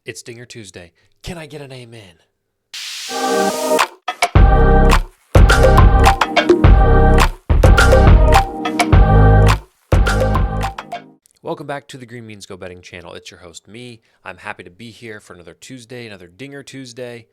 It's Dinger Tuesday. Can I get an amen? Welcome back to the Green Beans Go Betting channel. It's your host, me. I'm happy to be here for another Tuesday, another Dinger Tuesday.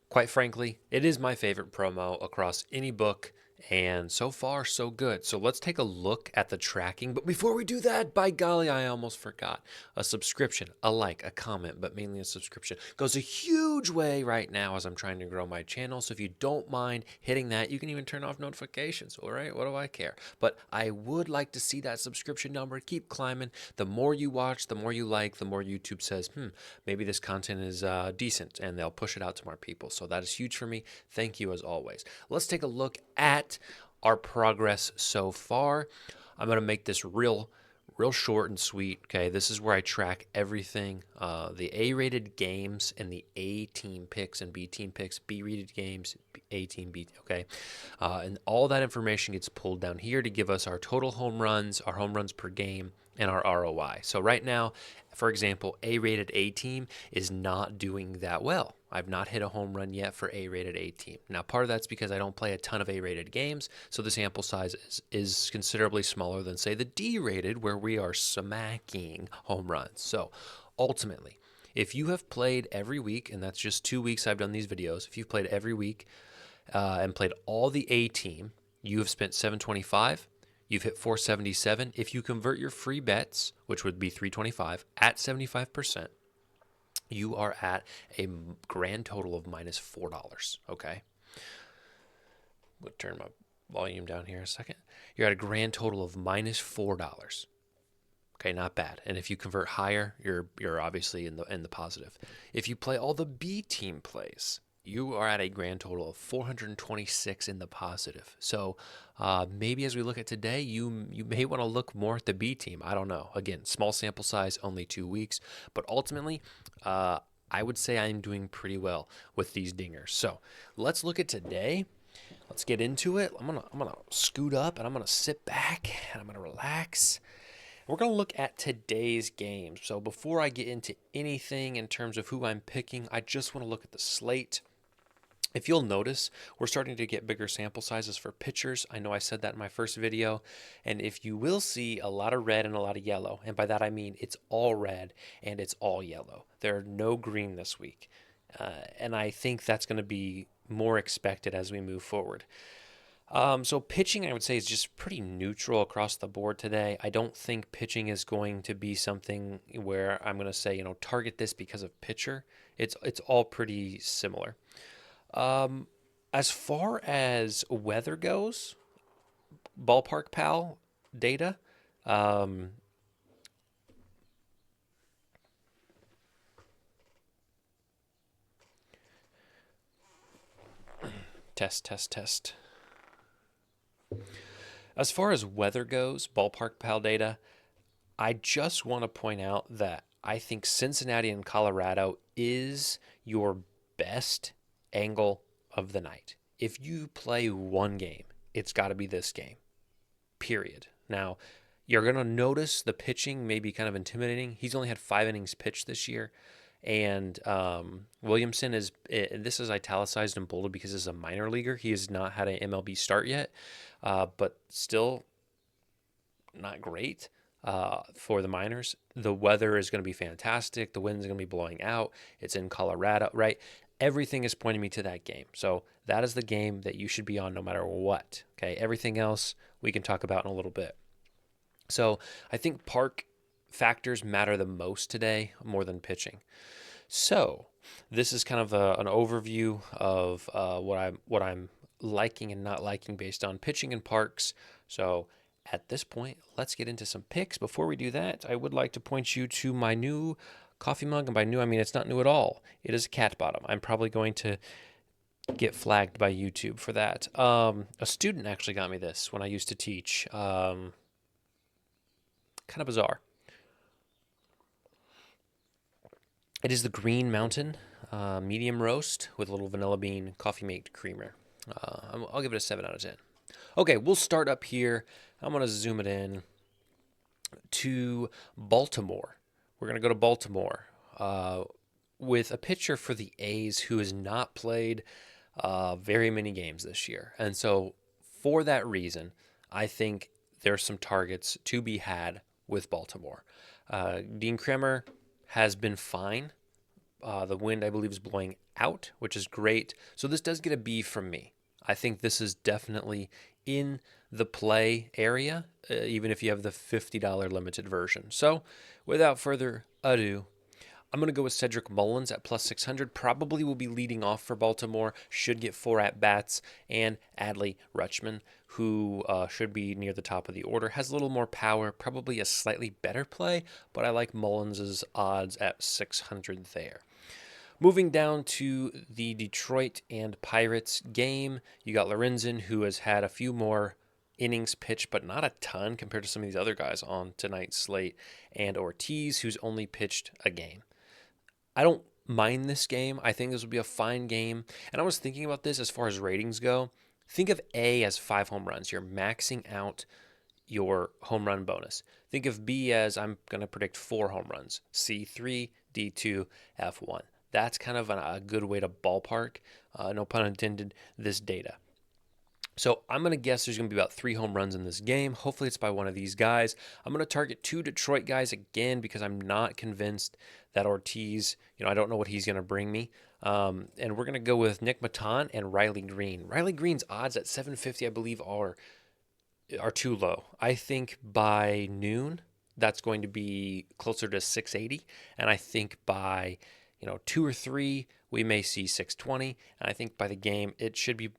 Quite frankly, it is my favorite promo across any book, and so far, so good. So let's take a look at the tracking. But before we do that, by golly, I almost forgot. A subscription, a like, a comment, but mainly a subscription goes a huge way right now as I'm trying to grow my channel. So if you don't mind hitting that, you can even turn off notifications, all right? What do I care? But I would like to see that subscription number keep climbing. The more you watch, the more you like, the more YouTube says, maybe this content is decent, and they'll push it out to more people. So that is huge for me. Thank you as always. Let's take a look at our progress so far. I'm going to make this real short and sweet. Okay, this is where I track everything, the A-rated games and the A team picks and B team picks, B-rated games, A team, B. Okay, and all that information gets pulled down here to give us our total home runs, our home runs per game, and our ROI. So right now, for example, A-rated A team is not doing that well. I've not hit a home run yet for A-rated A team. Now, part of that's because I don't play a ton of A-rated games, so the sample size is considerably smaller than, say, the D-rated, where we are smacking home runs. So ultimately, if you have played every week, and that's just 2 weeks I've done these videos, if you've played every week and played all the A team, you have spent $725. You've hit 477. If you convert your free bets, which would be 325, at 75%, you are at a grand total of minus $4, okay? We'll turn my volume down here a second. You're at a grand total of minus $4. Okay, not bad. And if you convert higher, you're obviously in the positive. If you play all the B team plays, you are at a grand total of 426 in the positive. So maybe as we look at today, you may want to look more at the B team. I don't know. Again, small sample size, only 2 weeks. But ultimately, I would say I'm doing pretty well with these dingers. So let's look at today. Let's get into it. I'm gonna scoot up and I'm gonna sit back and I'm gonna relax. We're going to look at today's games. So before I get into anything in terms of who I'm picking, I just want to look at the slate. If you'll notice, we're starting to get bigger sample sizes for pitchers. I know I said that in my first video. And if you will see a lot of red and a lot of yellow, and by that I mean it's all red and it's all yellow. There are no green this week. And I think that's going to be more expected as we move forward. So pitching, I would say, is just pretty neutral across the board today. I don't think pitching is going to be something where I'm going to say, target this because of pitcher. It's all pretty similar. As far as weather goes, Ballpark Pal data, test. As far as weather goes, Ballpark Pal data, I just want to point out that I think Cincinnati and Colorado is your best angle of the night. If you play one game, it's got to be this game, period. Now, you're going to notice the pitching may be kind of intimidating. He's only had 5 innings pitched this year. And Williamson is, this is italicized and bolded because he's a minor leaguer. He has not had an MLB start yet, but still not great for the minors. The weather is going to be fantastic. The wind's going to be blowing out. It's in Colorado, right? Everything is pointing me to that game. So that is the game that you should be on no matter what, okay? Everything else we can talk about in a little bit. So I think park factors matter the most today, more than pitching. So this is kind of an overview of what I'm liking and not liking based on pitching and parks. So at this point, let's get into some picks. Before we do that, I would like to point you to my new coffee mug. And by new, I mean it's not new at all. It is a cat bottom. I'm probably going to get flagged by YouTube for that. A student actually got me this when I used to teach. Kind of bizarre. It is the Green Mountain medium roast with a little vanilla bean coffee mate creamer. I'll give it a 7 out of 10. Okay, we'll start up here. I'm going to zoom it in to Baltimore. We're going to go to Baltimore. with a pitcher for the A's who has not played very many games this year. And so, for that reason, I think there's some targets to be had with Baltimore. Dean Kremer has been fine. The wind, I believe, is blowing out, which is great. So this does get a B from me. I think this is definitely in the play area, even if you have the $50 limited version. So without further ado, I'm going to go with Cedric Mullins at plus 600. Probably will be leading off for Baltimore. Should get 4 at-bats. And Adley Rutschman, who should be near the top of the order. Has a little more power. Probably a slightly better play. But I like Mullins' odds at 600 there. Moving down to the Detroit and Pirates game, you got Lorenzen, who has had a few more innings pitched, but not a ton compared to some of these other guys on tonight's slate, and Ortiz, who's only pitched a game. I don't mind this game. I think this will be a fine game. And I was thinking about this as far as ratings go. Think of A as 5 home runs. You're maxing out your home run bonus. Think of B as I'm going to predict 4 home runs. C 3, D 2, F 1. That's kind of a good way to ballpark, no pun intended, this data. So I'm going to guess there's going to be about 3 home runs in this game. Hopefully it's by one of these guys. I'm going to target 2 Detroit guys again because I'm not convinced that Ortiz, I don't know what he's going to bring me. And we're going to go with Nick Maton and Riley Green. Riley Green's odds at 750, I believe, are too low. I think by noon, that's going to be closer to 680. And I think by 2 or 3, we may see 620. And I think by the game, it should be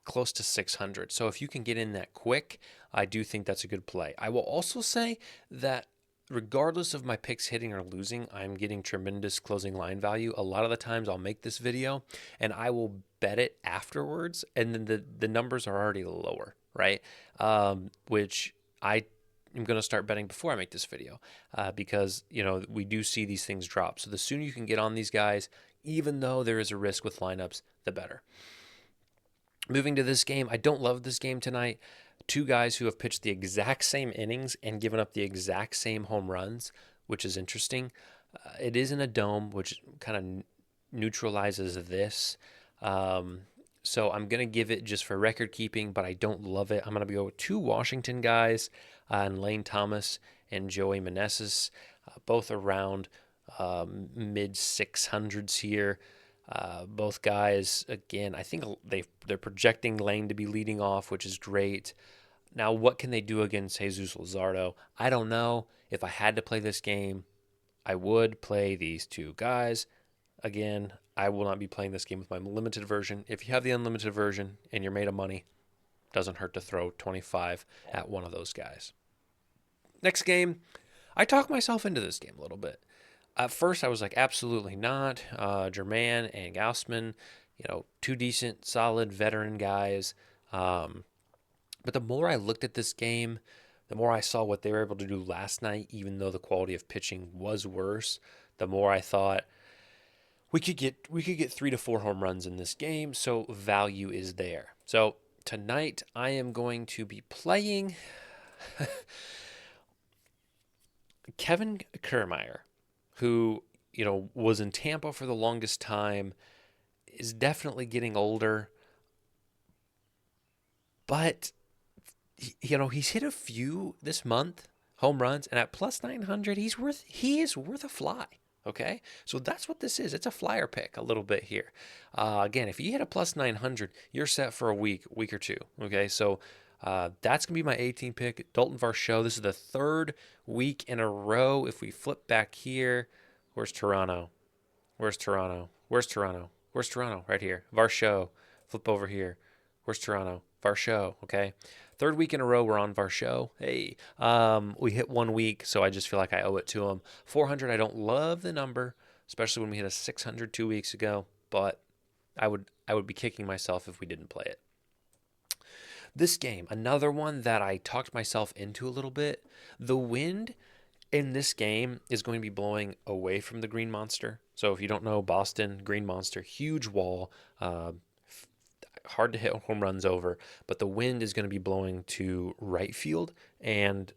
close to 600. So if you can get in that quick, I do think that's a good play. I will also say that regardless of my picks hitting or losing, I'm getting tremendous closing line value. A lot of the times I'll make this video and I will bet it afterwards, and then the numbers are already lower, right? Which I am going to start betting before I make this video because, we do see these things drop. So the sooner you can get on these guys, even though there is a risk with lineups, the better. Moving to this game, I don't love this game tonight. 2 guys who have pitched the exact same innings and given up the exact same home runs, which is interesting. It is in a dome, which kind of neutralizes this. So I'm going to give it just for record keeping, but I don't love it. I'm going to go with 2 Washington guys, and Lane Thomas and Joey Meneses, both around mid 600s here. Both guys, again, I think they're projecting Lane to be leading off, which is great. Now, what can they do against Jesus Luzardo? I don't know. If I had to play this game, I would play these 2 guys. Again, I will not be playing this game with my limited version. If you have the unlimited version and you're made of money, doesn't hurt to throw 25 at one of those guys. Next game, I talked myself into this game a little bit. At first, I was like, absolutely not. German and Gausman, 2 decent, solid veteran guys. But the more I looked at this game, the more I saw what they were able to do last night, even though the quality of pitching was worse, the more I thought we could get 3 to 4 home runs in this game, so value is there. So tonight, I am going to be playing Kevin Kiermaier, who, was in Tampa for the longest time, is definitely getting older. But, he's hit a few this month, home runs, and at plus 900, he is worth a fly. Okay? So that's what this is. It's a flyer pick a little bit here. Again, if you hit a plus 900, you're set for a week or 2. Okay? So that's going to be my 18 pick, Dalton Varsho. This is the 3rd week in a row. If we flip back here, where's Toronto? Where's Toronto? Where's Toronto? Where's Toronto? Right here. Varsho. Flip over here. Where's Toronto? Varsho. Okay. 3rd week in a row, we're on Varsho. Hey, we hit 1 week, so I just feel like I owe it to him. 400, I don't love the number, especially when we hit a 600 2 weeks ago, but I would be kicking myself if we didn't play it. This game, another one that I talked myself into a little bit. The wind in this game is going to be blowing away from the Green Monster. So if you don't know, Boston, Green Monster, huge wall, hard to hit home runs over, but the wind is going to be blowing to right field, and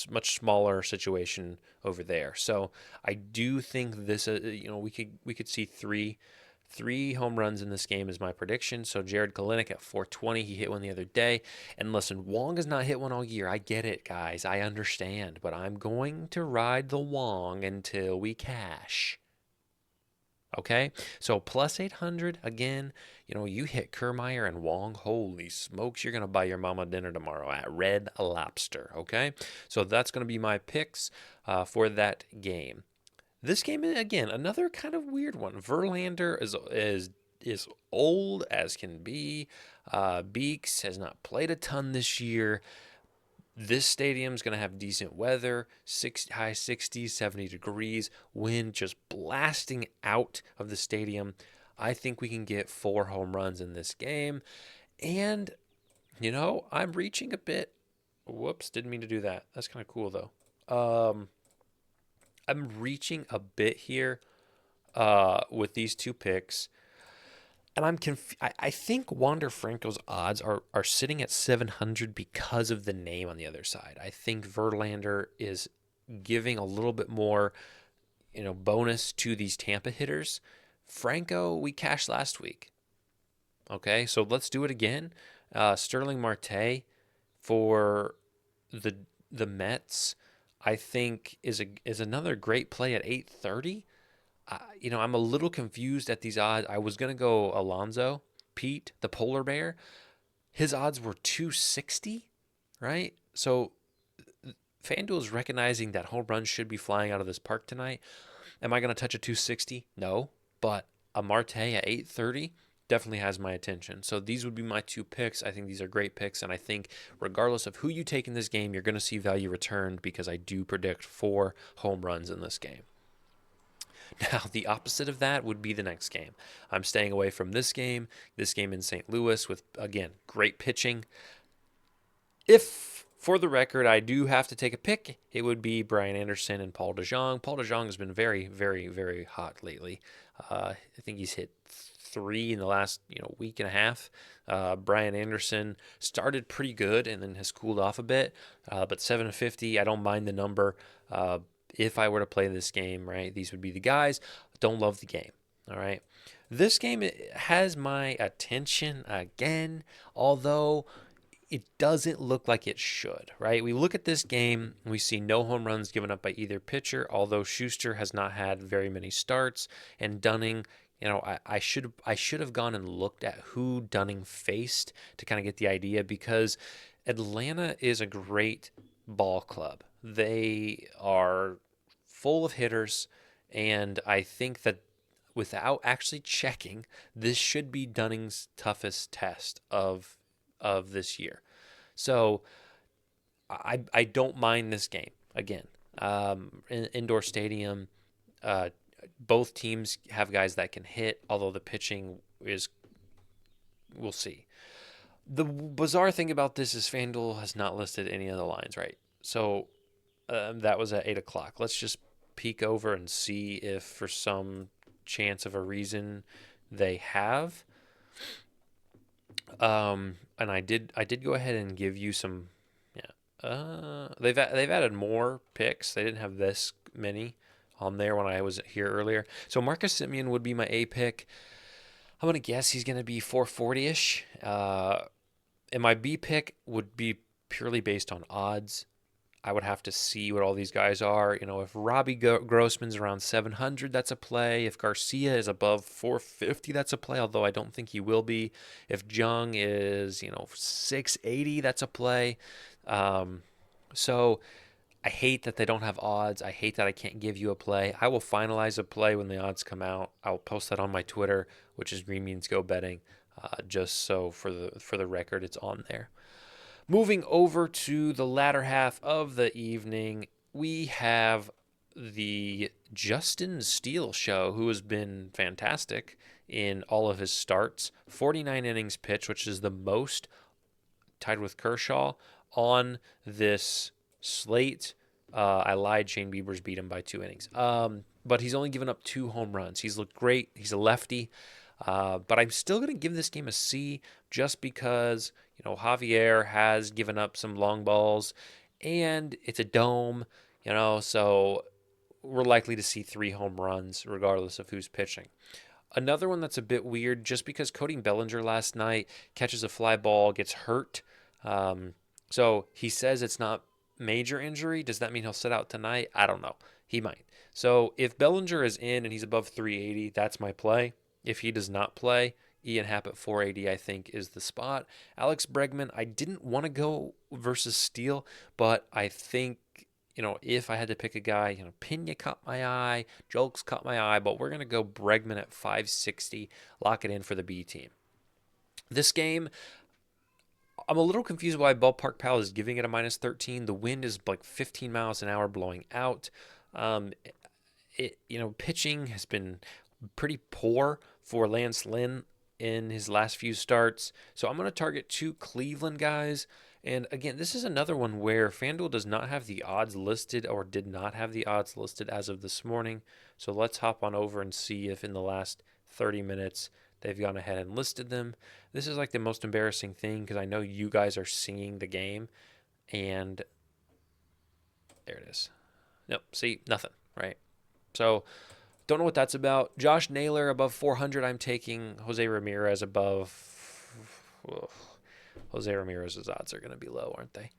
much smaller situation over there. So I do think this, we could see three home runs in this game is my prediction. So Jared Kelenic at 420, he hit one the other day. And listen, Wong has not hit one all year. I get it, guys. I understand, but I'm going to ride the Wong until we cash. Okay, so plus 800 again. You hit Kiermaier and Wong. Holy smokes, you're gonna buy your mama dinner tomorrow at Red Lobster. Okay, so that's gonna be my picks for that game. This game again, another kind of weird one. Verlander is old as can be. Beeks has not played a ton this year. This stadium's going to have decent weather, high 60s, 70 degrees, wind just blasting out of the stadium. I think we can get 4 home runs in this game. And, I'm reaching a bit. Whoops, didn't mean to do that. That's kind of cool, though. I'm reaching a bit here with these 2 picks. And I think Wander Franco's odds are sitting at 700 because of the name on the other side. I think Verlander is giving a little bit more, bonus to these Tampa hitters. Franco, we cashed last week. Okay, so let's do it again. Sterling Marte for the Mets, I think is another great play at 830. I'm a little confused at these odds. I was going to go Alonso, Pete, the polar bear. His odds were 260, right? So FanDuel is recognizing that home runs should be flying out of this park tonight. Am I going to touch a 260? No, but a Marte at 830 definitely has my attention. So these would be my 2 picks. I think these are great picks, and I think regardless of who you take in this game, you're going to see value returned because I do predict 4 home runs in this game. Now, the opposite of that would be the next game. I'm staying away from this game in St. Louis with, again, great pitching. If, for the record, I do have to take a pick, it would be Brian Anderson and Paul DeJong. Paul DeJong has been very, very, very hot lately. I think he's hit 3 in the last week and a half. Brian Anderson started pretty good and then has cooled off a bit. But 750, I don't mind the number. If I were to play this game, right, these would be the guys. Don't love the game, all right? This game has my attention again, although it doesn't look like it should, right? We look at this game, we see no home runs given up by either pitcher, although Schuster has not had very many starts, and Dunning, I should have gone and looked at who Dunning faced to kind of get the idea, because Atlanta is a great ball club. They are full of hitters, and I think that without actually checking, this should be Dunning's toughest test of this year. So I don't mind this game. Again, indoor stadium, both teams have guys that can hit, although the pitching we'll see. The bizarre thing about this is FanDuel has not listed any of the lines, right? So that was at 8 o'clock. Let's just peek over and see if for some chance of a reason they have. And I did go ahead and give you some. Yeah. They've added more picks. They didn't have this many on there when I was here earlier. So Marcus Semien would be my A pick. I'm gonna guess he's gonna be 440-ish. And my B pick would be purely based on odds. I would have to see what all these guys are. If Robbie Grossman's around 700, that's a play. If Garcia is above 450, that's a play, although I don't think he will be. If Jung is, 680, that's a play. So I hate that they don't have odds. I hate that I can't give you a play. I will finalize a play when the odds come out. I'll post that on my Twitter, which is Green Means Go Betting, just so for the record, it's on there. Moving over to the latter half of the evening, we have the Justin Steele show, who has been fantastic in all of his starts. 49 innings pitched, which is the most, tied with Kershaw, on this slate. I lied. Shane Bieber's beat him by 2 innings. But he's only given up 2 home runs. He's looked great. He's a lefty. But I'm still going to give this game a C just because, Javier has given up some long balls. and it's a dome, so we're likely to see 3 home runs regardless of who's pitching. Another one that's a bit weird, just because Cody Bellinger last night catches a fly ball, gets hurt. Um, so he says it's not major injury. Does that mean he'll sit out tonight? I don't know. He might. So if Bellinger is in and he's above 380, that's my play. If he does not play, Ian Happ at 480, I think, is the spot. Alex Bregman, I didn't want to go versus Steele, but I think if I had to pick a guy, Pena caught my eye, Julks caught my eye, but we're going to go Bregman at 560, lock it in for the B team. This game, I'm a little confused why Ballpark Pal is giving it a minus 13. The wind is like 15 miles an hour blowing out. Um, Pitching has been pretty poor for Lance Lynn in his last few starts. So I'm going to target 2 Cleveland guys. And again, this is another one where FanDuel does not have the odds listed, or did not have the odds listed as of this morning. So let's hop on over and see if in the last 30 minutes they've gone ahead and listed them. This is like the most embarrassing thing, because I know you guys are seeing the game, and there it is. Nope, see, nothing, right? So don't know what that's about. Josh Naylor above 400, I'm taking. Jose Ramirez above. Ugh. Jose Ramirez's odds are going to be low, aren't they?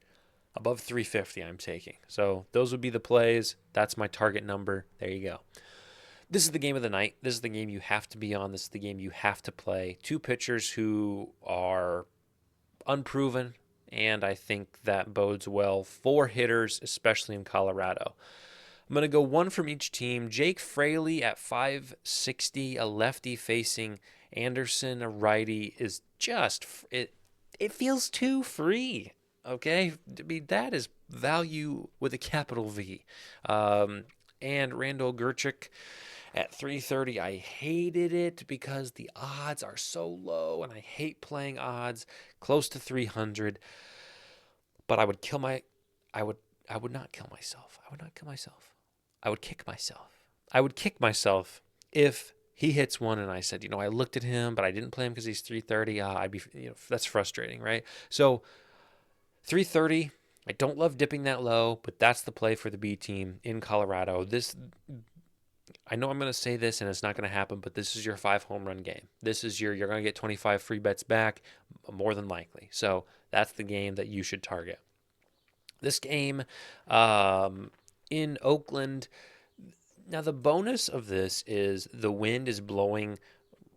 Above 350, I'm taking. So those would be the plays. That's my target number. There you go. This is the game of the night. This is the game you have to be on. This is the game you have to play. 2 pitchers who are unproven, and I think that bodes well for hitters, especially in Colorado. I'm going to go 1 from each team. Jake Fraley at 560, a lefty facing Anderson, a righty, is just it feels too free. Okay, I mean, that is value with a capital V. And Randall Grichuk at 330. I hated it because the odds are so low, and I hate playing odds close to 300. But I would kill my, I would, I would not kill myself. I would not kill myself. I would kick myself. I would kick myself if he hits one and I said, I looked at him, but I didn't play him because he's 330. I'd be, that's frustrating, right? So 330, I don't love dipping that low, but that's the play for the B team in Colorado. I know I'm going to say this and it's not going to happen, but this is your 5 home run game. This is you're going to get 25 free bets back, more than likely. So that's the game that you should target. This game in Oakland. Now, the bonus of this is the wind is blowing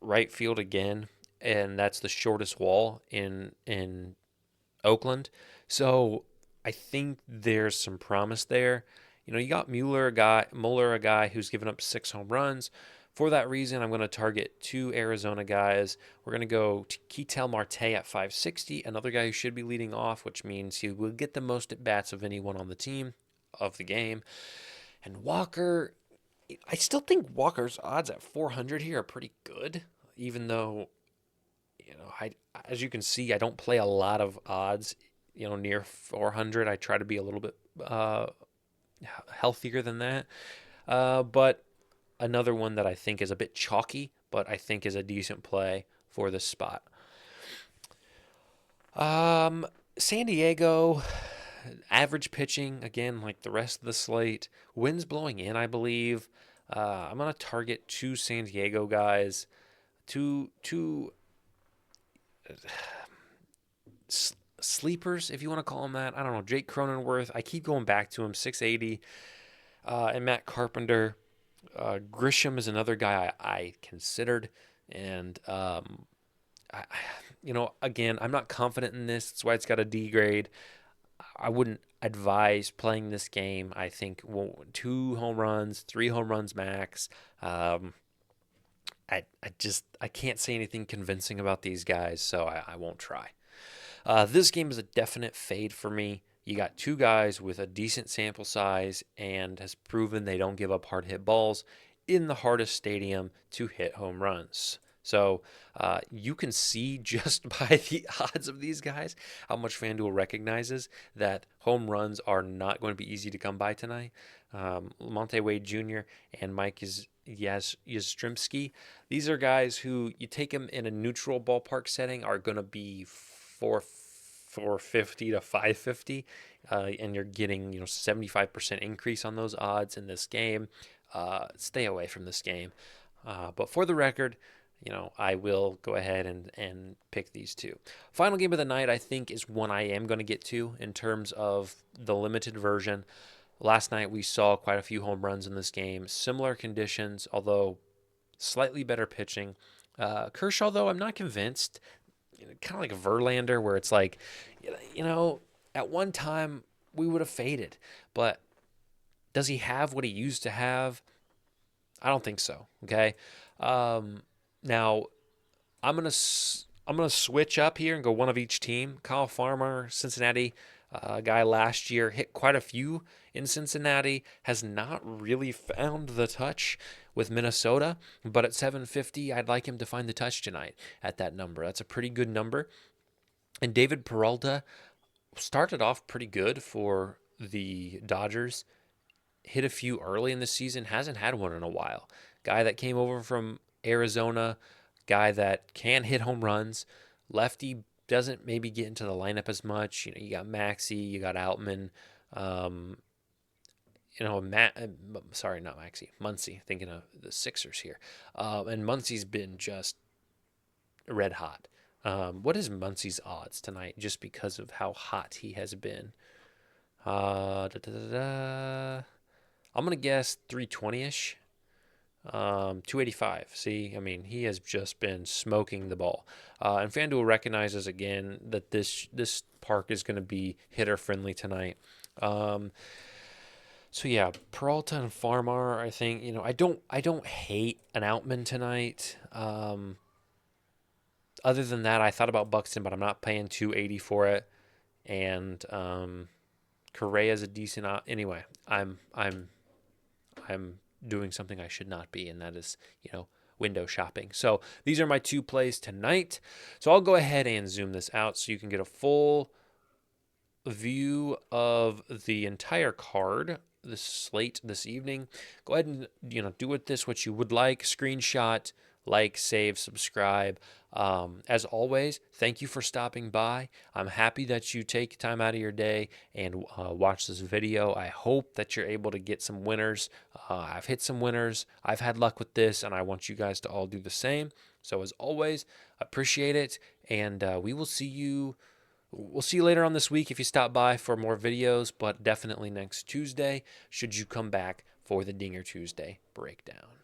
right field again, and that's the shortest wall in Oakland. So I think there's some promise there. You got Mueller, a guy who's given up 6 home runs. For that reason, I'm going to target 2 Arizona guys. We're going to go to Ketel Marte at 560, another guy who should be leading off, which means he will get the most at bats of anyone on the team of the game. And Walker, I still think Walker's odds at 400 here are pretty good, even though, as you can see, I don't play a lot of odds, near 400. I try to be a little bit healthier than that. But another one that I think is a bit chalky, but I think is a decent play for this spot. San Diego, average pitching, again, like the rest of the slate. Winds blowing in, I believe. I'm going to target 2 San Diego guys. Two sleepers, if you want to call them that. I don't know. Jake Cronenworth. I keep going back to him, 680. And Matt Carpenter. Grisham is another guy I considered. And, again, I'm not confident in this. That's why it's got a D grade. I wouldn't advise playing this game. I think 2 home runs, 3 home runs max. I can't say anything convincing about these guys, so I won't try. This game is a definite fade for me. You got 2 guys with a decent sample size and has proven they don't give up hard hit balls in the hardest stadium to hit home runs. So you can see just by the odds of these guys how much FanDuel recognizes that home runs are not going to be easy to come by tonight. Monte Wade Jr. and Mike Yastrzemski, these are guys who you take them in a neutral ballpark setting are going to be 450 to 550, and you're getting 75% increase on those odds in this game. Stay away from this game. But for the record, I will go ahead and pick these two. Final game of the night, I think, is one I am going to get to in terms of the limited version. Last night we saw quite a few home runs in this game. Similar conditions, although slightly better pitching. Kershaw, though, I'm not convinced. Kind of like Verlander, where it's like, at one time we would have faded, but does he have what he used to have? I don't think so. Okay. Now I'm gonna switch up here and go one of each team. Kyle Farmer, Cincinnati, guy last year hit quite a few in Cincinnati, has not really found the touch with Minnesota, but at 750, I'd like him to find the touch tonight at that number. That's a pretty good number. And David Peralta started off pretty good for the Dodgers. Hit a few early in the season, hasn't had one in a while. Guy that came over from Arizona, guy that can hit home runs. Lefty doesn't maybe get into the lineup as much. You got Maxey, you got Outman. Sorry, not Maxey, Muncy. Thinking of the Sixers here, and Muncy's been just red hot. What is Muncy's odds tonight? Just because of how hot he has been. I'm gonna guess 320ish. 285. See, I mean, he has just been smoking the ball. And FanDuel recognizes again that this park is going to be hitter friendly tonight. So yeah, Peralta and Farmar, I think, I don't hate an Outman tonight. Other than that, I thought about Buxton, but I'm not paying 280 for it. And Correa's a decent anyway. I'm doing something I should not be, and that is, window shopping. So these are my two plays tonight. So I'll go ahead and zoom this out so you can get a full view of the entire card, the slate this evening. Go ahead and, do with this what you would like. Screenshot, like, save, subscribe. As always, thank you for stopping by. I'm happy that you take time out of your day and watch this video. I hope that you're able to get some winners. I've hit some winners. I've had luck with this, and I want you guys to all do the same. So as always, appreciate it, and we will see you. We'll see you later on this week if you stop by for more videos, but definitely next Tuesday should you come back for the Dinger Tuesday breakdown.